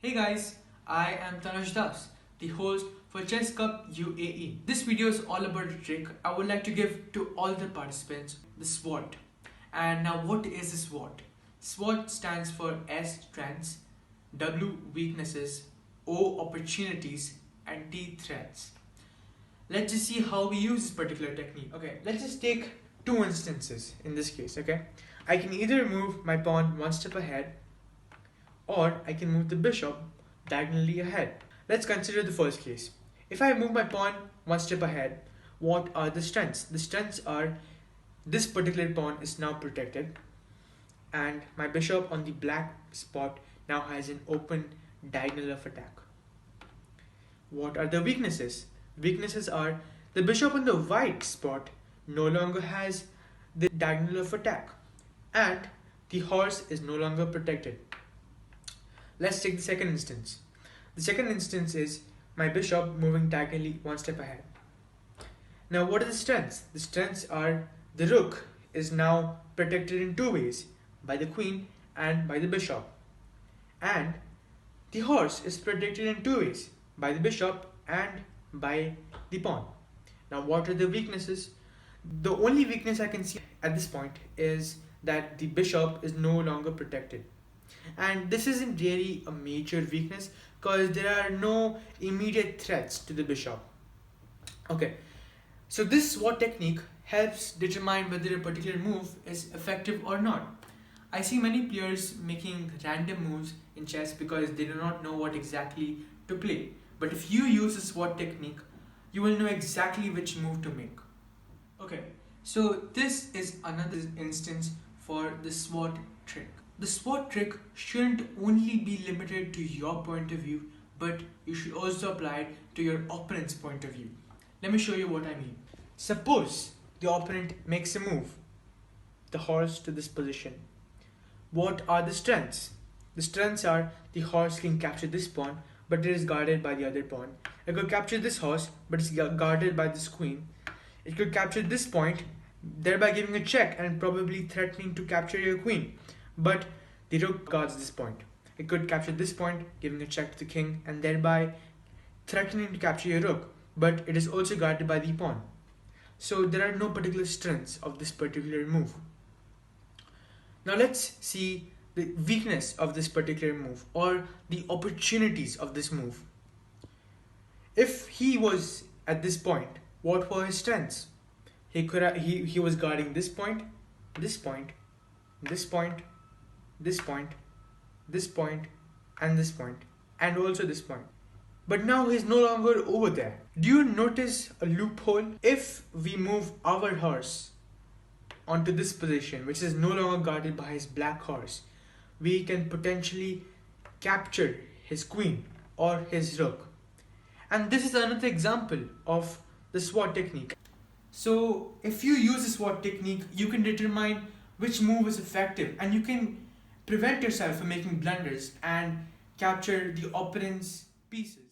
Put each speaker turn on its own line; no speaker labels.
Hey guys, I am Tanush, the host for Chess Cup UAE. This video is all about a trick I would like to give to all the participants, the SWOT. And now what is the SWOT? SWOT stands for S strengths, W weaknesses, O opportunities, and T threats. Let's just see how we use this particular technique. Okay, let's just take two instances in this case, okay? I can either move my pawn one step ahead or I can move the bishop diagonally ahead. Let's consider the first case. If I move my pawn one step ahead, what are the strengths? The strengths are this particular pawn is now protected and my bishop on the black spot now has an open diagonal of attack. What are the weaknesses? Weaknesses are the bishop on the white spot no longer has the diagonal of attack and the horse is no longer protected. Let's take the second instance. The second instance is my bishop moving diagonally one step ahead. Now what are the strengths? The strengths are the rook is now protected in two ways, by the queen and by the bishop. And the horse is protected in two ways, by the bishop and by the pawn. Now what are the weaknesses? The only weakness I can see at this point is that the bishop is no longer protected. And this isn't really a major weakness because there are no immediate threats to the bishop. Okay, so this SWOT technique helps determine whether a particular move is effective or not. I see many players making random moves in chess because they do not know what exactly to play. But if you use the SWOT technique, you will know exactly which move to make. Okay, so this is another instance for the SWOT trick. The SWOT trick shouldn't only be limited to your point of view, but you should also apply it to your opponent's point of view. Let me show you what I mean. Suppose the opponent makes a move, the horse to this position. What are the strengths? The strengths are the horse can capture this pawn, but it is guarded by the other pawn. It could capture this horse, but it's guarded by this queen. It could capture this point, thereby giving a check and probably threatening to capture your queen. But the rook guards this point. It could capture this point, giving a check to the king and thereby threatening to capture your rook, but it is also guarded by the pawn. So there are no particular strengths of this particular move. Now let's see the weakness of this particular move or the opportunities of this move. If he was at this point, what were his strengths? He was guarding this point, this point, this point, this point, this point, and this point, and also this point. But now he's no longer over there. Do you notice a loophole? If we move our horse onto this position, which is no longer guarded by his black horse, we can potentially capture his queen or his rook. And this is another example of the SWOT technique. So if you use the SWOT technique, you can determine which move is effective and you can prevent yourself from making blunders and capture the opponent's pieces.